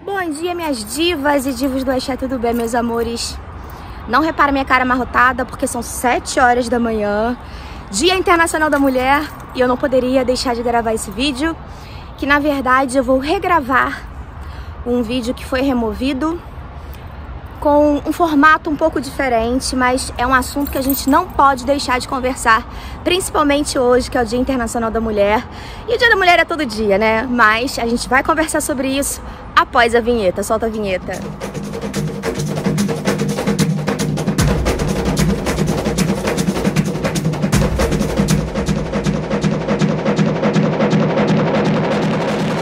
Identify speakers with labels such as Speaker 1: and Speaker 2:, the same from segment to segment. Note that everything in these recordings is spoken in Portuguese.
Speaker 1: Bom dia, minhas divas e divos do Axé, tudo bem, meus amores? Não repara minha cara amarrotada, porque são 7 horas da manhã, Dia Internacional da Mulher, e eu não poderia deixar de gravar esse vídeo, que na verdade eu vou regravar um vídeo que foi removido, com um formato um pouco diferente, mas é um assunto que a gente não pode deixar de conversar, principalmente hoje, que é o Dia Internacional da Mulher. E o Dia da Mulher é todo dia, né? Mas a gente vai conversar sobre isso após a vinheta. Solta a vinheta.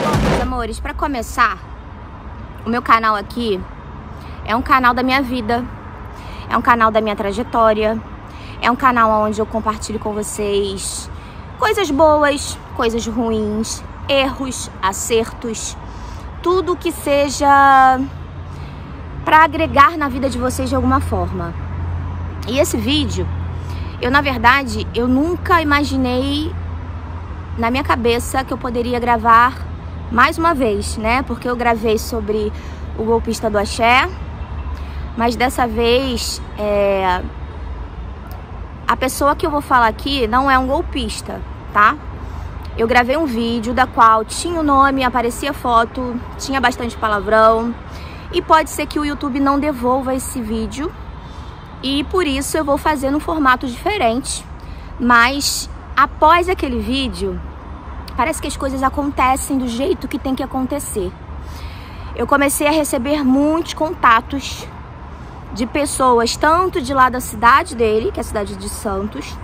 Speaker 1: Bom, meus amores, para começar, o meu canal aqui é um canal da minha vida, é um canal da minha trajetória, é um canal onde eu compartilho com vocês coisas boas, coisas ruins, erros, acertos, tudo que seja para agregar na vida de vocês de alguma forma. E esse vídeo, na verdade, eu nunca imaginei na minha cabeça que eu poderia gravar mais uma vez, né? Porque eu gravei sobre o golpista do Axé, mas dessa vez, a pessoa que eu vou falar aqui não é um golpista, tá? Eu gravei um vídeo da qual tinha o nome, aparecia foto, tinha bastante palavrão. E pode ser que o YouTube não devolva esse vídeo. E por isso eu vou fazer num formato diferente. Mas após aquele vídeo, parece que as coisas acontecem do jeito que tem que acontecer. Eu comecei a receber muitos contatos de pessoas, tanto de lá da cidade dele, que é a cidade de Santos,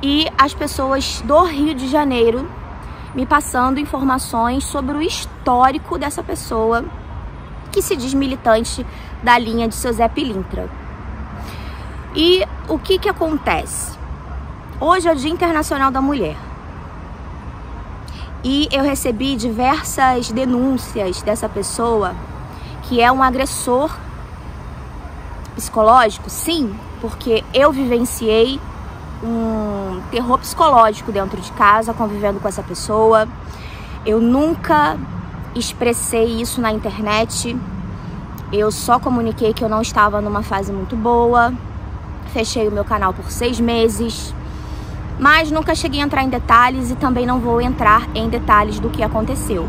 Speaker 1: e as pessoas do Rio de Janeiro me passando informações sobre o histórico dessa pessoa que se diz militante da linha de seu Zé Pilintra. E o que acontece? Hoje é o Dia Internacional da Mulher. E eu recebi diversas denúncias dessa pessoa, que é um agressor psicológico, sim, porque eu vivenciei um terror psicológico dentro de casa, convivendo com essa pessoa. Eu nunca expressei isso na internet, eu só comuniquei que eu não estava numa fase muito boa, fechei o meu canal por 6 meses, mas nunca cheguei a entrar em detalhes e também não vou entrar em detalhes do que aconteceu.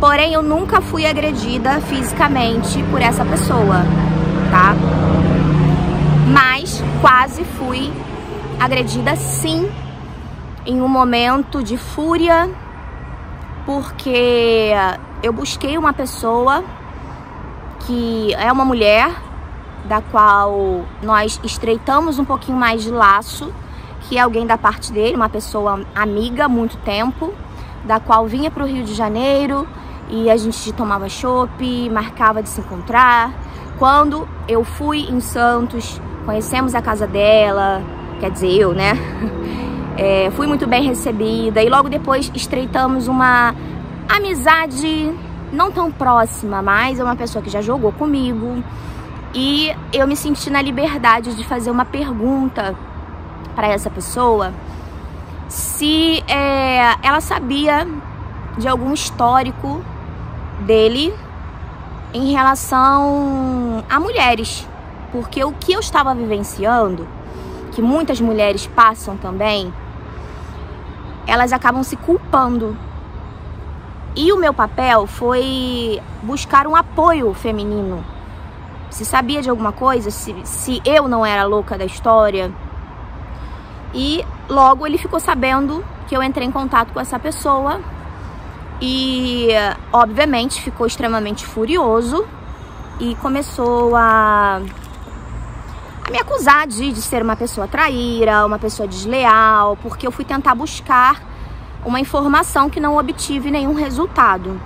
Speaker 1: Porém, eu nunca fui agredida fisicamente por essa pessoa, tá? Mas quase fui agredida, sim, em um momento de fúria, porque eu busquei uma pessoa que é uma mulher, da qual nós estreitamos um pouquinho mais de laço, que é alguém da parte dele, uma pessoa amiga há muito tempo, da qual vinha para o Rio de Janeiro e a gente tomava chopp, marcava de se encontrar. Quando eu fui em Santos, conhecemos a casa dela, quer dizer, eu, né? Fui muito bem recebida e logo depois estreitamos uma amizade não tão próxima, mas é uma pessoa que já jogou comigo. E eu me senti na liberdade de fazer uma pergunta para essa pessoa, se ela sabia de algum histórico dele em relação a mulheres, porque o que eu estava vivenciando, que muitas mulheres passam também, elas acabam se culpando. E o meu papel foi buscar um apoio feminino. Se sabia de alguma coisa, se eu não era louca da história. E logo ele ficou sabendo que eu entrei em contato com essa pessoa e, obviamente, ficou extremamente furioso e começou a me acusar de ser uma pessoa traíra, uma pessoa desleal, porque eu fui tentar buscar uma informação que não obtive nenhum resultado.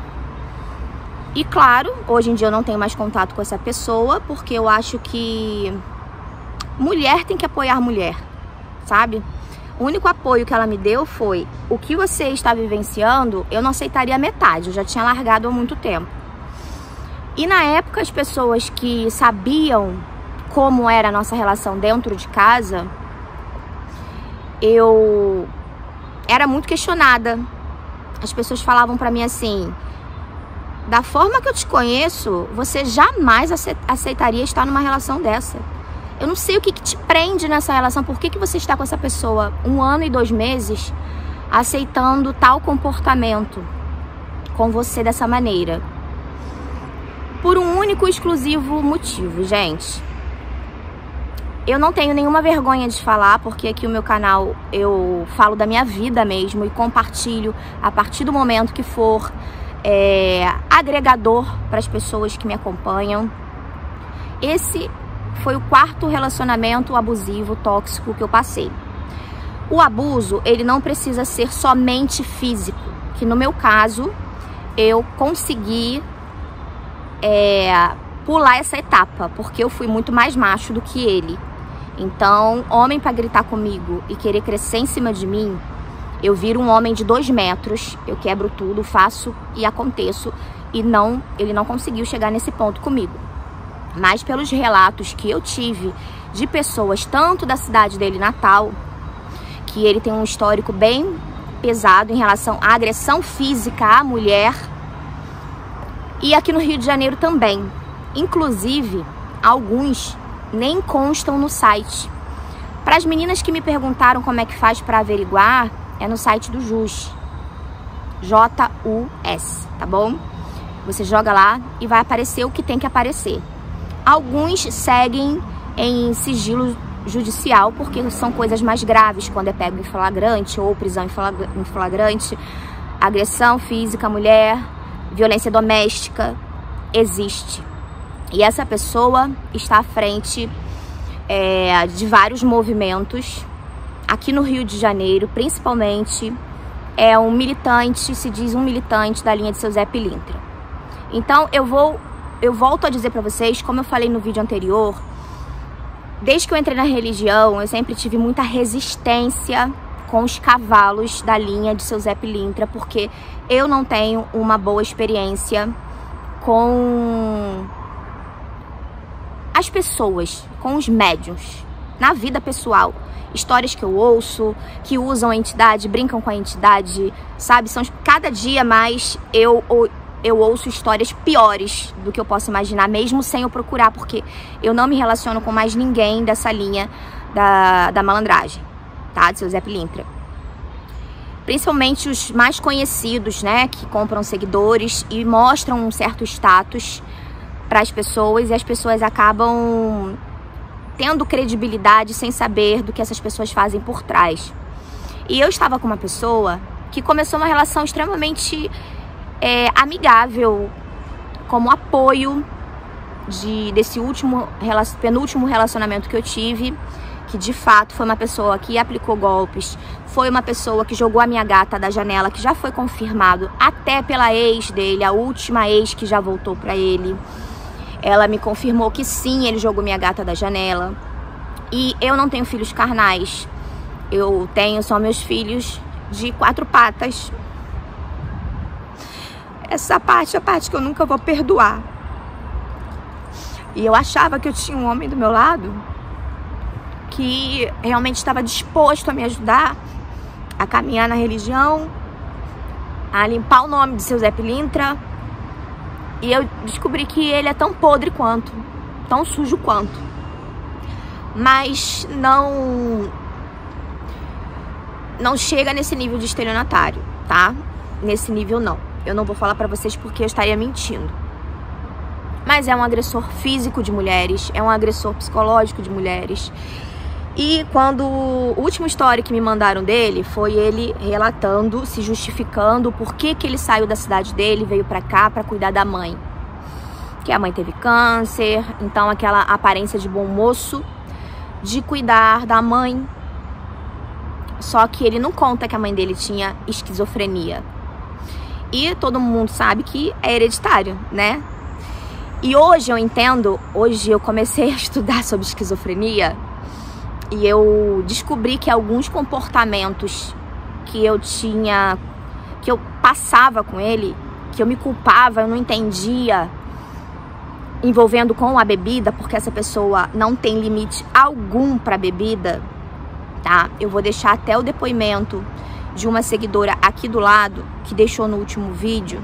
Speaker 1: E claro, hoje em dia eu não tenho mais contato com essa pessoa, porque eu acho que mulher tem que apoiar mulher, sabe? O único apoio que ela me deu foi: o que você está vivenciando, eu não aceitaria metade, eu já tinha largado há muito tempo. E na época as pessoas que sabiam como era a nossa relação dentro de casa, eu era muito questionada. As pessoas falavam pra mim assim: Da forma que eu te conheço, você jamais aceitaria estar numa relação dessa. Eu não sei o que te prende nessa relação. Por que você está com essa pessoa 1 ano e 2 meses aceitando tal comportamento com você dessa maneira? Por um único e exclusivo motivo, gente. Eu não tenho nenhuma vergonha de falar, porque aqui o meu canal eu falo da minha vida mesmo e compartilho a partir do momento que for agregador para as pessoas que me acompanham. Esse foi o 4º relacionamento abusivo, tóxico que eu passei. O abuso, ele não precisa ser somente físico, que no meu caso, eu consegui pular essa etapa, porque eu fui muito mais macho do que ele. Então, homem pra gritar comigo e querer crescer em cima de mim, eu viro um homem de 2 metros, eu quebro tudo, faço e aconteço, e ele não conseguiu chegar nesse ponto comigo. Mas pelos relatos que eu tive de pessoas, tanto da cidade dele natal, que ele tem um histórico bem pesado em relação à agressão física à mulher, e aqui no Rio de Janeiro também. Inclusive, alguns nem constam no site. Para as meninas que me perguntaram como é que faz para averiguar, é no site do JUS. JUS, tá bom? Você joga lá e vai aparecer o que tem que aparecer. Alguns seguem em sigilo judicial, porque são coisas mais graves, quando é pego em flagrante ou prisão em flagrante, agressão física à mulher, violência doméstica, existe. E essa pessoa está à frente de vários movimentos aqui no Rio de Janeiro, principalmente é um militante, se diz um militante da linha de seu Zé Pilintra. Então eu volto a dizer para vocês, como eu falei no vídeo anterior, desde que eu entrei na religião, eu sempre tive muita resistência com os cavalos da linha de seu Zé Pilintra, porque eu não tenho uma boa experiência com as pessoas, com os médiuns, na vida pessoal. Histórias que eu ouço, que usam a entidade, brincam com a entidade, sabe? Cada dia mais eu ouço histórias piores do que eu posso imaginar, mesmo sem eu procurar, porque eu não me relaciono com mais ninguém dessa linha da malandragem, tá? De seu Zé Pilintra. Principalmente os mais conhecidos, né? Que compram seguidores e mostram um certo status para as pessoas, e as pessoas acabam tendo credibilidade sem saber do que essas pessoas fazem por trás. E eu estava com uma pessoa que começou uma relação extremamente amigável, como apoio desse penúltimo relacionamento que eu tive, que de fato foi uma pessoa que aplicou golpes, foi uma pessoa que jogou a minha gata da janela, que já foi confirmado até pela ex dele, a última ex que já voltou pra ele. Ela me confirmou que sim, ele jogou minha gata da janela. E eu não tenho filhos carnais. Eu tenho só meus filhos de 4 patas. Essa parte é a parte que eu nunca vou perdoar. E eu achava que eu tinha um homem do meu lado que realmente estava disposto a me ajudar a caminhar na religião, a limpar o nome de seu Zé Pilintra. E eu descobri que ele é tão podre quanto, tão sujo quanto. Mas não chega nesse nível de estelionatário, tá? Nesse nível não. Eu não vou falar pra vocês porque eu estaria mentindo. Mas é um agressor físico de mulheres, é um agressor psicológico de mulheres. E quando o último história que me mandaram dele foi ele relatando, se justificando por que ele saiu da cidade dele, veio pra cá pra cuidar da mãe. Que a mãe teve câncer, então aquela aparência de bom moço, de cuidar da mãe. Só que ele não conta que a mãe dele tinha esquizofrenia. E todo mundo sabe que é hereditário, né? E hoje eu entendo, hoje eu comecei a estudar sobre esquizofrenia e eu descobri que alguns comportamentos que eu passava com ele, que eu me culpava, eu não entendia, envolvendo com a bebida, porque essa pessoa não tem limite algum para bebida, tá? Eu vou deixar até o depoimento de uma seguidora aqui do lado, que deixou no último vídeo,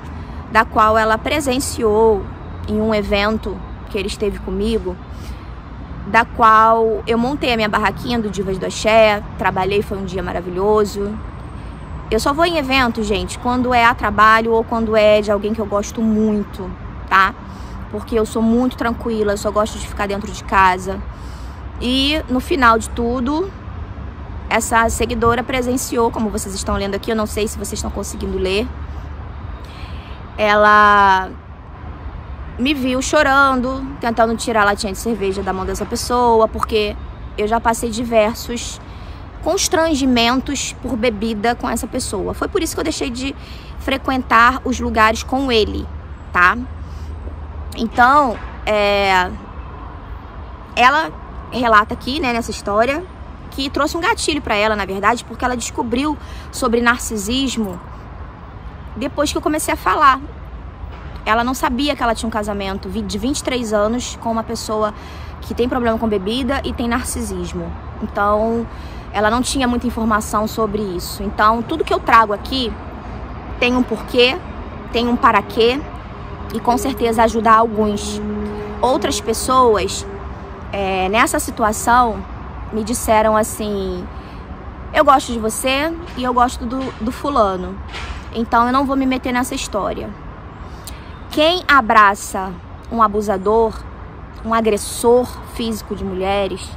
Speaker 1: da qual ela presenciou em um evento que ele esteve comigo, da qual eu montei a minha barraquinha do Divas do Axé, trabalhei, foi um dia maravilhoso. Eu só vou em evento, gente, quando é a trabalho ou quando é de alguém que eu gosto muito, tá? Porque eu sou muito tranquila, eu só gosto de ficar dentro de casa. E no final de tudo, essa seguidora presenciou, como vocês estão lendo aqui, eu não sei se vocês estão conseguindo ler. Ela me viu chorando, tentando tirar a latinha de cerveja da mão dessa pessoa, porque eu já passei diversos constrangimentos por bebida com essa pessoa. Foi por isso que eu deixei de frequentar os lugares com ele, tá? Então, ela relata aqui, né, nessa história, que trouxe um gatilho pra ela, na verdade, porque ela descobriu sobre narcisismo depois que eu comecei a falar. Ela não sabia que ela tinha um casamento de 23 anos com uma pessoa que tem problema com bebida e tem narcisismo. Então, ela não tinha muita informação sobre isso. Então, tudo que eu trago aqui tem um porquê, tem um para quê e com certeza ajudar alguns. Outras pessoas, nessa situação, me disseram assim: eu gosto de você e eu gosto do fulano. Então, eu não vou me meter nessa história. Quem abraça um abusador, um agressor físico de mulheres,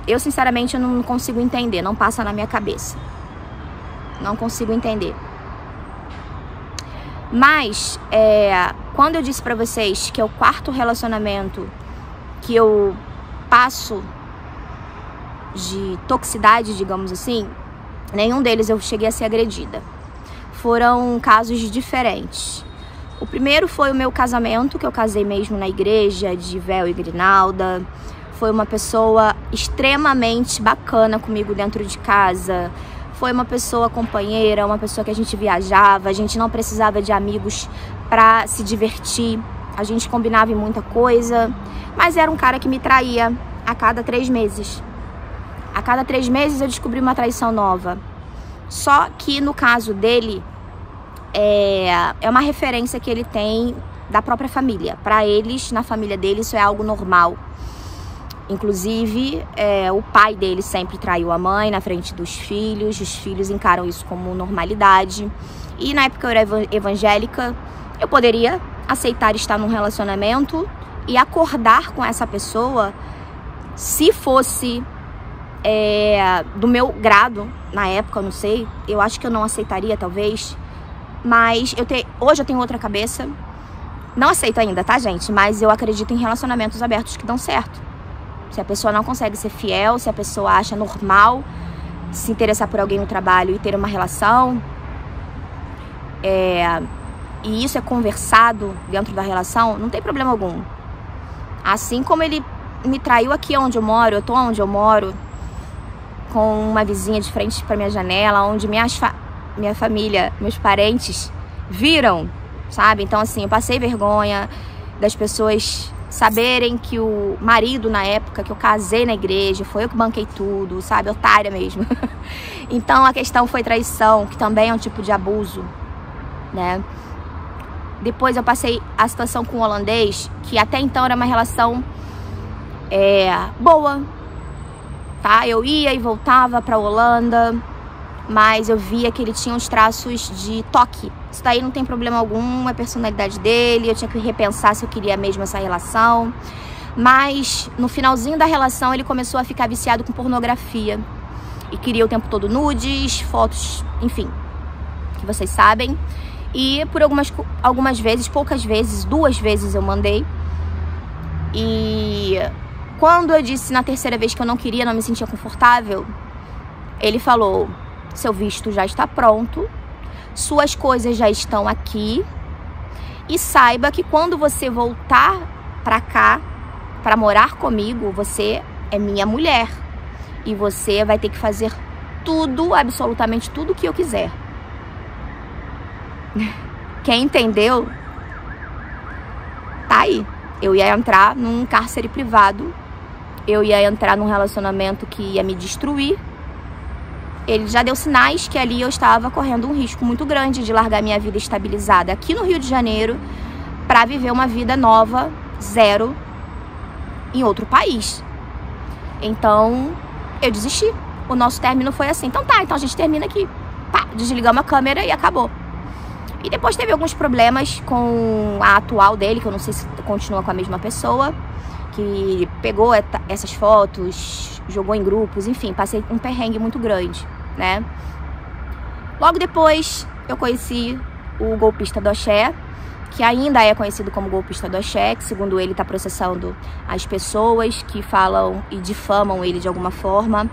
Speaker 1: eu sinceramente não consigo entender, não passa na minha cabeça. Não consigo entender. Mas, quando eu disse pra vocês que é o quarto relacionamento que eu passo de toxicidade, digamos assim, nenhum deles eu cheguei a ser agredida. Foram casos diferentes. O primeiro foi o meu casamento, que eu casei mesmo na igreja, de véu e grinalda. Foi uma pessoa extremamente bacana comigo dentro de casa. Foi uma pessoa companheira, uma pessoa que a gente viajava, a gente não precisava de amigos pra se divertir. A gente combinava em muita coisa, mas era um cara que me traía a cada 3 meses. A cada 3 meses eu descobri uma traição nova. Só que no caso dele, é uma referência que ele tem da própria família. Para eles, na família dele, isso é algo normal. Inclusive, o pai dele sempre traiu a mãe na frente dos filhos. Os filhos encaram isso como normalidade. E na época eu era evangélica, eu poderia aceitar estar num relacionamento e acordar com essa pessoa se fosse do meu grado. Na época, eu não sei, eu acho que eu não aceitaria, talvez. Mas hoje eu tenho outra cabeça. Não aceito ainda, tá, gente? Mas eu acredito em relacionamentos abertos que dão certo. Se a pessoa não consegue ser fiel, se a pessoa acha normal se interessar por alguém no trabalho e ter uma relação, e isso é conversado dentro da relação, não tem problema algum. Assim como ele me traiu aqui onde eu moro, eu tô onde eu moro, com uma vizinha de frente pra minha janela, onde minha família, meus parentes viram, sabe? Então, assim, eu passei vergonha das pessoas saberem que o marido, na época que eu casei na igreja, foi eu que banquei tudo, sabe? Otária mesmo. Então, a questão foi traição, que também é um tipo de abuso, né? Depois eu passei a situação com o holandês, que até então era uma relação boa, tá? Eu ia e voltava pra Holanda, mas eu via que ele tinha uns traços de toque. Isso daí não tem problema algum, é a personalidade dele, eu tinha que repensar se eu queria mesmo essa relação. Mas no finalzinho da relação ele começou a ficar viciado com pornografia. E queria o tempo todo nudes, fotos, enfim, que vocês sabem. E por algumas vezes, poucas vezes, 2 vezes eu mandei. E quando eu disse na 3ª vez que eu não queria, não me sentia confortável, ele falou: seu visto já está pronto, suas coisas já estão aqui, e saiba que quando você voltar pra cá, pra morar comigo, você é minha mulher. E você vai ter que fazer tudo, absolutamente tudo que eu quiser. Quem entendeu, tá aí. Eu ia entrar num cárcere privado, eu ia entrar num relacionamento que ia me destruir, ele já deu sinais que ali eu estava correndo um risco muito grande de largar minha vida estabilizada aqui no Rio de Janeiro para viver uma vida nova, zero, em outro país. Então, eu desisti. O nosso término foi assim. Então tá, então a gente termina aqui. Pá, desligamos a câmera e acabou. E depois teve alguns problemas com a atual dele, que eu não sei se continua com a mesma pessoa, que pegou essas fotos, jogou em grupos, enfim, passei um perrengue muito grande, né? Logo depois, eu conheci o golpista do axé, que ainda é conhecido como golpista do axé, que segundo ele está processando as pessoas que falam e difamam ele de alguma forma,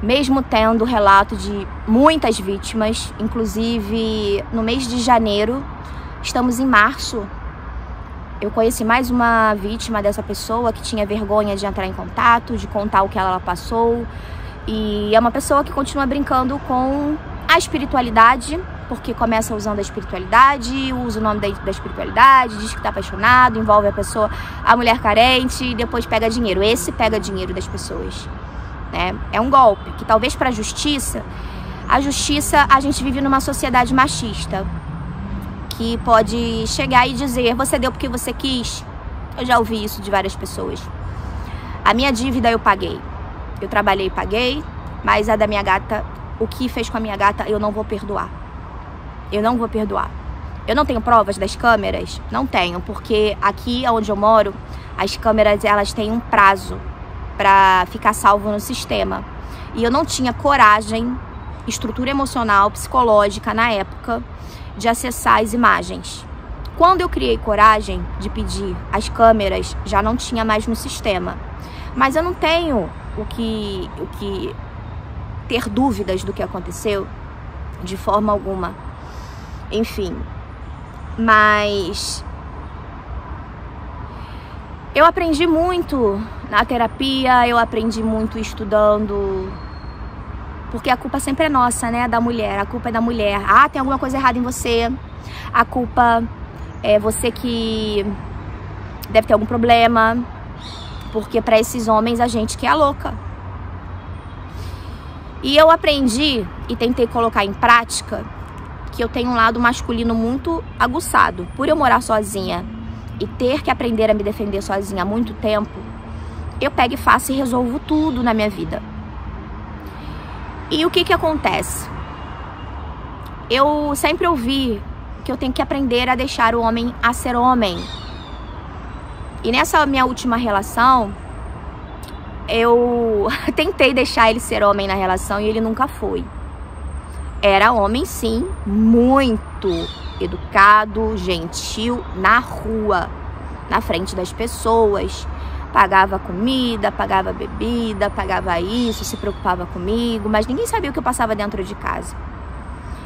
Speaker 1: mesmo tendo relato de muitas vítimas, inclusive no mês de janeiro, estamos em março, eu conheci mais uma vítima dessa pessoa que tinha vergonha de entrar em contato, de contar o que ela passou, e é uma pessoa que continua brincando com a espiritualidade, porque começa usando a espiritualidade, usa o nome da espiritualidade, diz que tá apaixonado, envolve a pessoa, a mulher carente, e depois pega dinheiro. Esse pega dinheiro das pessoas, né? É um golpe que talvez para a justiça, a gente vive numa sociedade machista, que pode chegar e dizer, você deu porque você quis. Eu já ouvi isso de várias pessoas. A minha dívida eu paguei. Eu trabalhei e paguei, mas a da minha gata, o que fez com a minha gata, eu não vou perdoar. Eu não vou perdoar. Eu não tenho provas das câmeras? Não tenho, porque aqui onde eu moro, as câmeras, elas têm um prazo para ficar salvo no sistema. E eu não tinha coragem, estrutura emocional, psicológica na época, de acessar as imagens. Quando eu criei coragem de pedir as câmeras, já não tinha mais no sistema. Mas eu não tenho o que ter dúvidas do que aconteceu, de forma alguma. Enfim, mas eu aprendi muito na terapia, eu aprendi muito estudando, porque a culpa sempre é nossa, né? Da mulher, a culpa é da mulher. Ah, tem alguma coisa errada em você, a culpa é você que deve ter algum problema, porque para esses homens a gente que é a louca. E eu aprendi e tentei colocar em prática que eu tenho um lado masculino muito aguçado. Por eu morar sozinha e ter que aprender a me defender sozinha há muito tempo, eu pego e faço e resolvo tudo na minha vida. E o que acontece? Eu sempre ouvi que eu tenho que aprender a deixar o homem a ser homem. E nessa minha última relação, eu tentei deixar ele ser homem na relação e ele nunca foi. Era homem, sim, muito educado, gentil, na rua, na frente das pessoas. Pagava comida, pagava bebida, pagava isso, se preocupava comigo, mas ninguém sabia o que eu passava dentro de casa.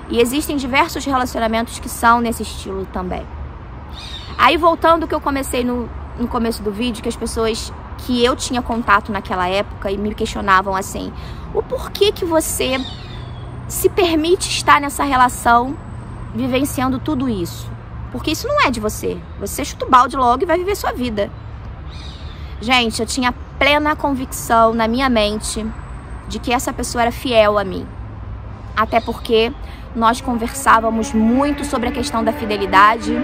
Speaker 1: E existem diversos relacionamentos que são nesse estilo também. Aí voltando ao que eu comecei no começo do vídeo, que as pessoas que eu tinha contato naquela época e me questionavam assim, o porquê que você se permite estar nessa relação vivenciando tudo isso? Porque isso não é de você. Você chuta o balde logo e vai viver sua vida. Gente, eu tinha plena convicção na minha mente de que essa pessoa era fiel a mim. Até porque nós conversávamos muito sobre a questão da fidelidade,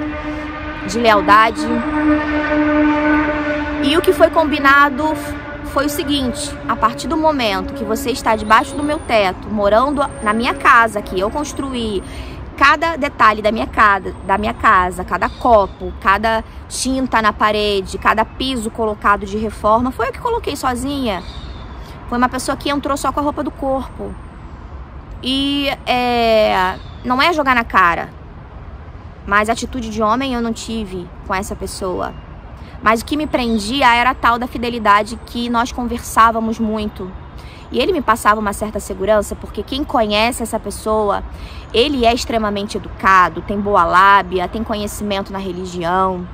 Speaker 1: de lealdade. E o que foi combinado foi o seguinte: a partir do momento que você está debaixo do meu teto, morando na minha casa que eu construí, cada detalhe da minha casa, cada copo, cada tinta na parede, cada piso colocado de reforma, foi eu que coloquei sozinha. Foi uma pessoa que entrou só com a roupa do corpo. E não é jogar na cara, mas atitude de homem eu não tive com essa pessoa. Mas o que me prendia era a tal da fidelidade, que nós conversávamos muito. E ele me passava uma certa segurança, porque quem conhece essa pessoa, ele é extremamente educado, tem boa lábia, tem conhecimento na religião.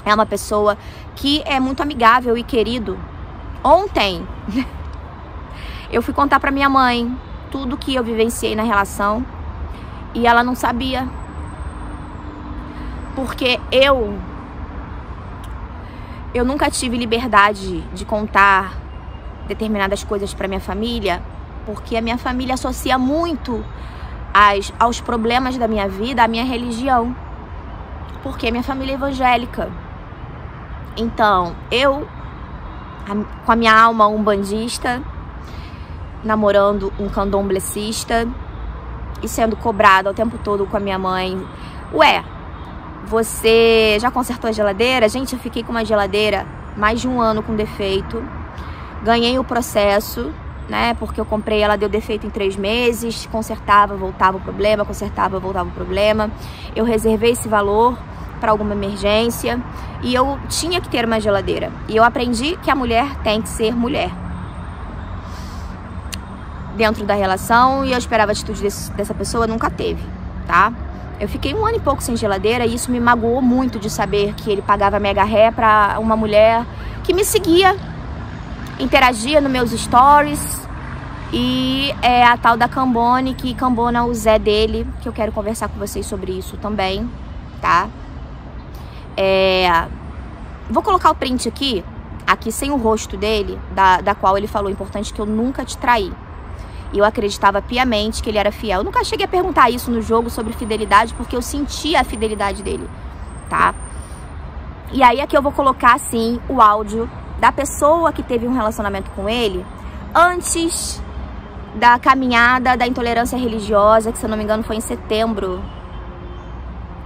Speaker 1: É uma pessoa que é muito amigável e querido. Ontem, eu fui contar pra minha mãe tudo que eu vivenciei na relação e ela não sabia. Porque eu nunca tive liberdade de contar determinadas coisas para minha família, porque a minha família associa muito aos problemas da minha vida a minha religião, porque a minha família é evangélica. Então, eu, com a minha alma umbandista, namorando um candomblessista e sendo cobrada o tempo todo com a minha mãe: ué, você já consertou a geladeira? Gente, eu fiquei com uma geladeira mais de 1 ano com defeito. Ganhei o processo, né? Porque eu comprei, ela deu defeito em 3 meses, consertava, voltava o problema, consertava, voltava o problema. Eu reservei esse valor para alguma emergência e eu tinha que ter uma geladeira. E eu aprendi que a mulher tem que ser mulher dentro da relação, e eu esperava a atitude dessa pessoa, nunca teve, tá? Eu fiquei 1 ano e pouco sem geladeira e isso me magoou muito de saber que ele pagava mega ré pra uma mulher que me seguia, interagia nos meus stories, e é a tal da Cambone, que cambona o Zé dele, que eu quero conversar com vocês sobre isso também, tá? Vou colocar o print aqui sem o rosto dele, da qual ele falou: importante que eu nunca te traí. E eu acreditava piamente que ele era fiel. Eu nunca cheguei a perguntar isso no jogo sobre fidelidade, porque eu sentia a fidelidade dele, tá? E aí aqui eu vou colocar, assim, o áudio da pessoa que teve um relacionamento com ele antes da caminhada da intolerância religiosa, que, se eu não me engano, foi em setembro.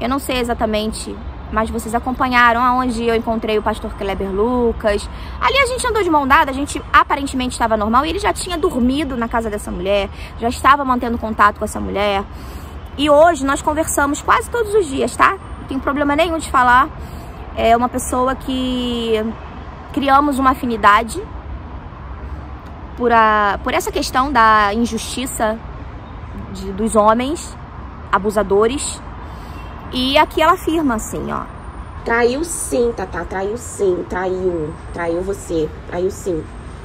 Speaker 1: Eu não sei exatamente, mas vocês acompanharam aonde eu encontrei o pastor Kleber Lucas. Ali a gente andou de mão dada, a gente aparentemente estava normal, e ele já tinha dormido na casa dessa mulher, já estava mantendo contato com essa mulher. E hoje nós conversamos quase todos os dias, tá? Não tem problema nenhum de falar. É uma pessoa que criamos uma afinidade por essa questão da injustiça dos homens abusadores. E aqui ela afirma assim, ó:
Speaker 2: traiu sim, Tatá, traiu sim, traiu você, traiu sim,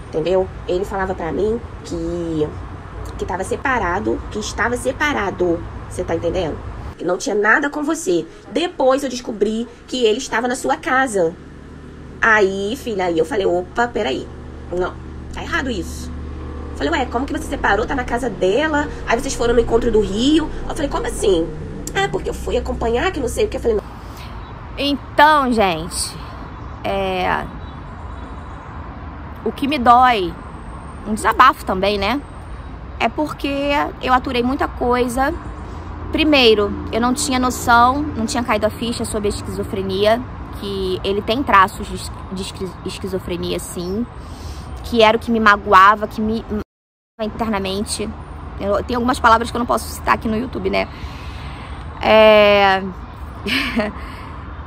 Speaker 2: entendeu? Ele falava pra mim que tava separado, que estava separado, você tá entendendo? Que não tinha nada com você. Depois eu descobri que ele estava na sua casa. Aí, filha, aí eu falei: opa, peraí, não, tá errado isso. Falei: ué, como que você separou? Tá na casa dela? Aí vocês foram no encontro do Rio? Eu falei: como assim? Ah, porque eu fui acompanhar, que não sei o que. Eu falei: não.
Speaker 1: Então, gente, o que me dói, um desabafo também, né? É porque eu aturei muita coisa. Primeiro, eu não tinha noção, não tinha caído a ficha sobre a esquizofrenia, que ele tem traços de esquizofrenia, sim, que era o que me magoava, que me internamente. Tem algumas palavras que eu não posso citar aqui no YouTube, né?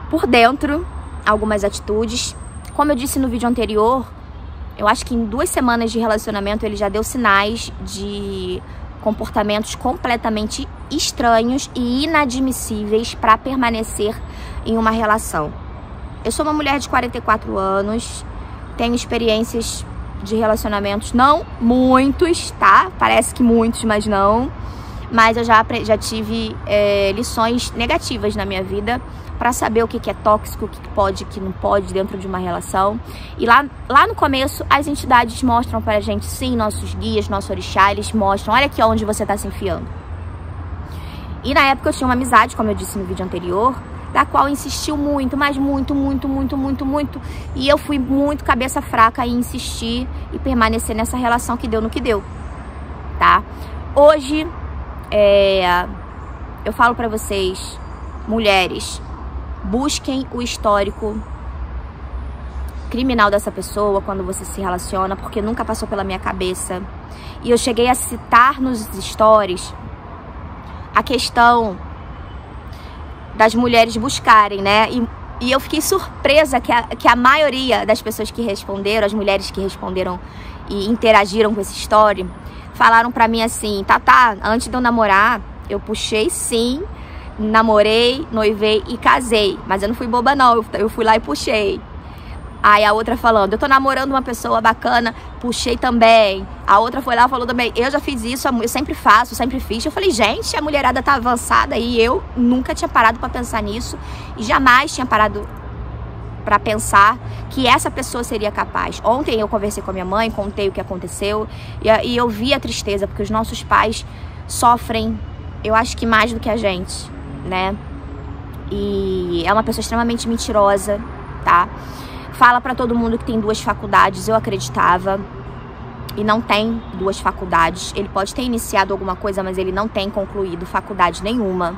Speaker 1: Por dentro, algumas atitudes. Como eu disse no vídeo anterior, eu acho que em 2 semanas de relacionamento ele já deu sinais de comportamentos completamente estranhos e inadmissíveis para permanecer em uma relação. Eu sou uma mulher de 44 anos, tenho experiências de relacionamentos, não muitos, tá? Parece que muitos, mas não. Mas eu já tive lições negativas na minha vida para saber o que é tóxico, o que pode, o que não pode dentro de uma relação. E lá no começo, as entidades mostram pra gente, sim, nossos guias, nossos orixás, eles mostram: olha aqui onde você tá se enfiando. E na época eu tinha uma amizade, como eu disse no vídeo anterior, da qual insistiu muito, mas muito. E eu fui muito cabeça fraca em insistir e permanecer nessa relação que deu no que deu, tá? Hoje, eu falo pra vocês, mulheres, busquem o histórico criminal dessa pessoa quando você se relaciona, porque nunca passou pela minha cabeça. E eu cheguei a citar nos stories a questão das mulheres buscarem, né? E eu fiquei surpresa que a maioria das pessoas que responderam, as mulheres que responderam e interagiram com essa história, falaram pra mim assim: Tatá, antes de eu namorar, eu puxei sim, namorei, noivei e casei. Mas eu não fui boba não, eu fui lá e puxei. Aí a outra falando: eu tô namorando uma pessoa bacana, puxei também. A outra foi lá e falou também: eu já fiz isso, eu sempre faço, sempre fiz. Eu falei: gente, a mulherada tá avançada, e eu nunca tinha parado pra pensar nisso. E jamais tinha parado para pensar que essa pessoa seria capaz. Ontem eu conversei com a minha mãe, contei o que aconteceu e eu vi a tristeza, porque os nossos pais sofrem, eu acho que mais do que a gente, né? E é uma pessoa extremamente mentirosa, tá? Fala pra todo mundo que tem 2 faculdades, eu acreditava. E não tem 2 faculdades. Ele pode ter iniciado alguma coisa, mas ele não tem concluído faculdade nenhuma.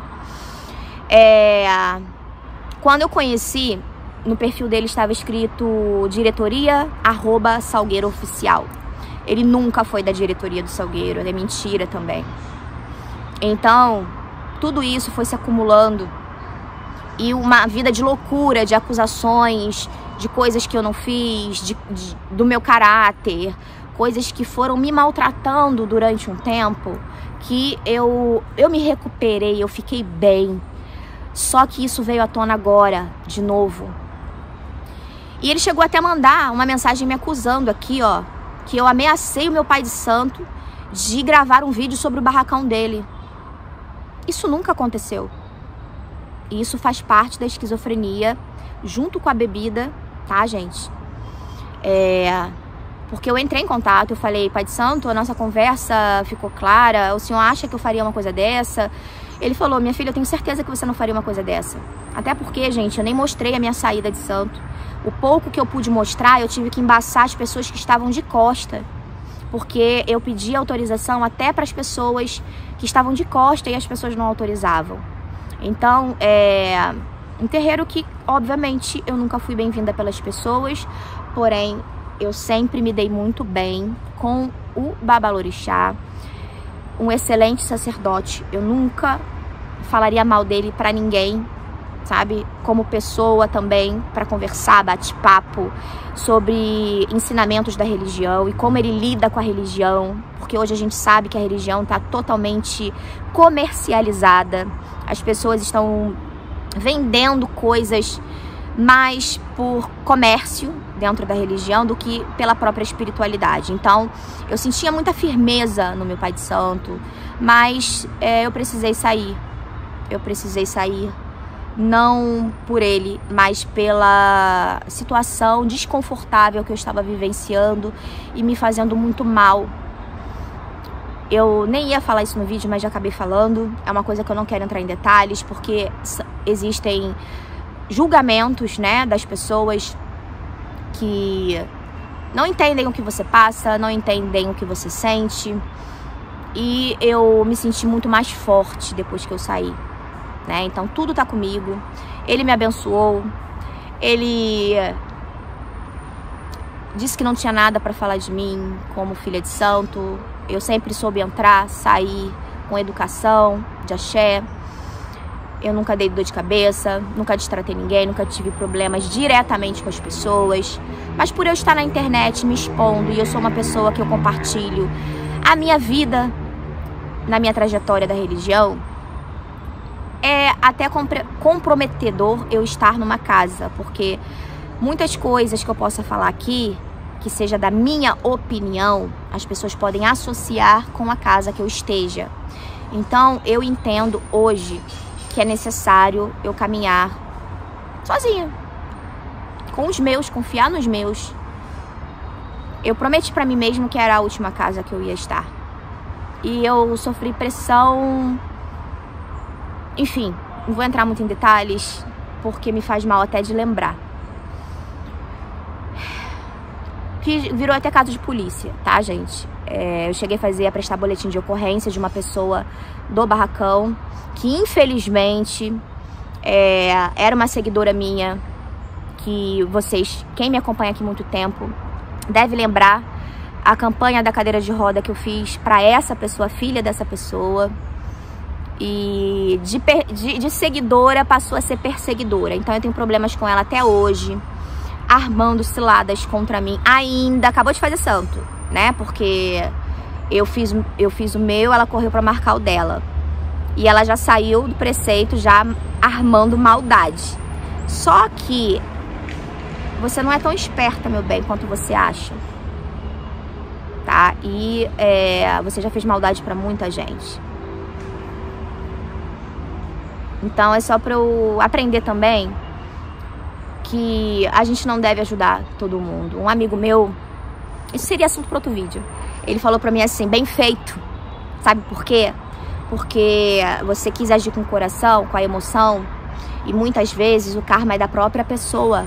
Speaker 1: Quando eu conheci, no perfil dele estava escrito diretoria @Salgueiro Oficial. Ele nunca foi da diretoria do Salgueiro, é mentira também. Então, tudo isso foi se acumulando e uma vida de loucura, de acusações, de coisas que eu não fiz, do meu caráter, coisas que foram me maltratando durante um tempo, que eu me recuperei, eu fiquei bem. Só que isso veio à tona agora, de novo. E ele chegou até a mandar uma mensagem me acusando aqui, ó, que eu ameacei o meu pai de santo de gravar um vídeo sobre o barracão dele. Isso nunca aconteceu. E isso faz parte da esquizofrenia, junto com a bebida, tá, gente? Porque eu entrei em contato, eu falei, pai de santo, a nossa conversa ficou clara, o senhor acha que eu faria uma coisa dessa? Ele falou, minha filha, eu tenho certeza que você não faria uma coisa dessa. Até porque, gente, eu nem mostrei a minha saída de santo. O pouco que eu pude mostrar, eu tive que embaçar as pessoas que estavam de costa. Porque eu pedi autorização até para as pessoas que estavam de costa e as pessoas não autorizavam. Então, um terreiro que, obviamente, eu nunca fui bem-vinda pelas pessoas, porém, eu sempre me dei muito bem com o Babalorixá, um excelente sacerdote. Eu nunca falaria mal dele pra ninguém, sabe? Como pessoa também, pra conversar, bate-papo sobre ensinamentos da religião e como ele lida com a religião, porque hoje a gente sabe que a religião tá totalmente comercializada. As pessoas estão vendendo coisas mais por comércio dentro da religião do que pela própria espiritualidade. Então, eu sentia muita firmeza no meu pai de santo, mas eu precisei sair. Eu precisei sair, não por ele, mas pela situação desconfortável que eu estava vivenciando e me fazendo muito mal. Eu nem ia falar isso no vídeo, mas já acabei falando. É uma coisa que eu não quero entrar em detalhes, porque existem julgamentos, né, das pessoas que não entendem o que você passa, não entendem o que você sente. E eu me senti muito mais forte depois que eu saí, né? Então tudo tá comigo. Ele me abençoou. Ele disse que não tinha nada para falar de mim como filha de santo. Eu sempre soube entrar, sair com educação, de axé. Eu nunca dei dor de cabeça, nunca distratei ninguém, nunca tive problemas diretamente com as pessoas. Mas por eu estar na internet me expondo, e eu sou uma pessoa que eu compartilho a minha vida na minha trajetória da religião, é até comprometedor eu estar numa casa, porque muitas coisas que eu possa falar aqui, que seja da minha opinião, as pessoas podem associar com a casa que eu esteja. Então eu entendo hoje que é necessário eu caminhar sozinha, com os meus, confiar nos meus. Eu prometi pra mim mesmo que era a última casa que eu ia estar. E eu sofri pressão, enfim, não vou entrar muito em detalhes, porque me faz mal até de lembrar. Que virou até caso de polícia, tá, gente? Eu cheguei a prestar boletim de ocorrência de uma pessoa do barracão, que infelizmente era uma seguidora minha, que vocês, quem me acompanha aqui há muito tempo, deve lembrar a campanha da cadeira de roda que eu fiz para essa pessoa, filha dessa pessoa. E de seguidora passou a ser perseguidora. Então eu tenho problemas com ela até hoje, armando ciladas contra mim. Ainda acabou de fazer santo, né? Porque eu fiz o meu, ela correu para marcar o dela. E ela já saiu do preceito já armando maldade. Só que você não é tão esperta, meu bem, quanto você acha, tá? E você já fez maldade pra muita gente. Então é só pra eu aprender também que a gente não deve ajudar todo mundo. Um amigo meu, isso seria assunto para outro vídeo, ele falou pra mim assim, bem feito. Sabe por quê? Porque você quis agir com o coração, com a emoção, e muitas vezes o karma é da própria pessoa.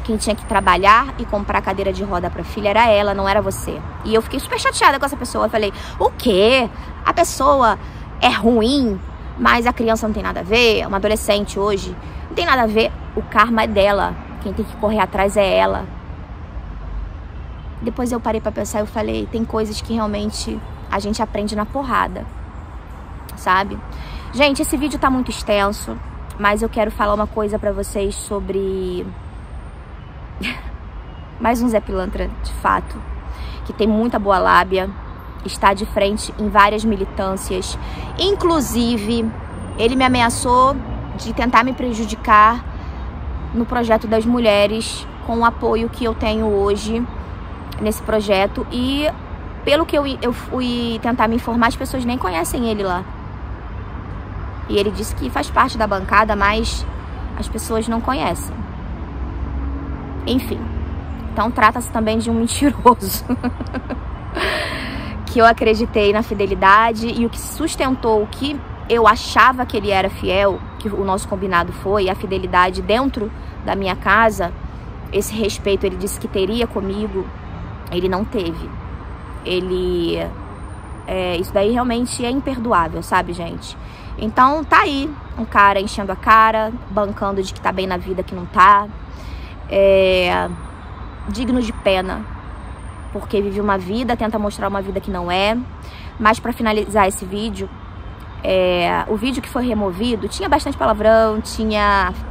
Speaker 1: Quem tinha que trabalhar e comprar cadeira de roda pra filha era ela, não era você. E eu fiquei super chateada com essa pessoa. Eu falei, o quê? A pessoa é ruim, mas a criança não tem nada a ver, uma adolescente hoje, não tem nada a ver, o karma é dela. Quem tem que correr atrás é ela. Depois eu parei pra pensar e eu falei, tem coisas que realmente a gente aprende na porrada, sabe? Gente, esse vídeo tá muito extenso, mas eu quero falar uma coisa pra vocês sobre mais um Zé Pilantra, de fato, que tem muita boa lábia, está de frente em várias militâncias, inclusive ele me ameaçou de tentar me prejudicar no projeto das mulheres, com o apoio que eu tenho hoje nesse projeto, e pelo que eu fui tentar me informar, as pessoas nem conhecem ele lá. E ele disse que faz parte da bancada, mas as pessoas não conhecem. Enfim, então trata-se também de um mentiroso. Que eu acreditei na fidelidade, e o que sustentou o que eu achava que ele era fiel, que o nosso combinado foi, a fidelidade dentro da minha casa, esse respeito ele disse que teria comigo, ele não teve. Ele... isso daí realmente é imperdoável, sabe, gente? Então tá aí, um cara enchendo a cara, bancando de que tá bem na vida, que não tá. Digno de pena, porque vive uma vida, tenta mostrar uma vida que não é. Mas pra finalizar esse vídeo, o vídeo que foi removido tinha bastante palavrão,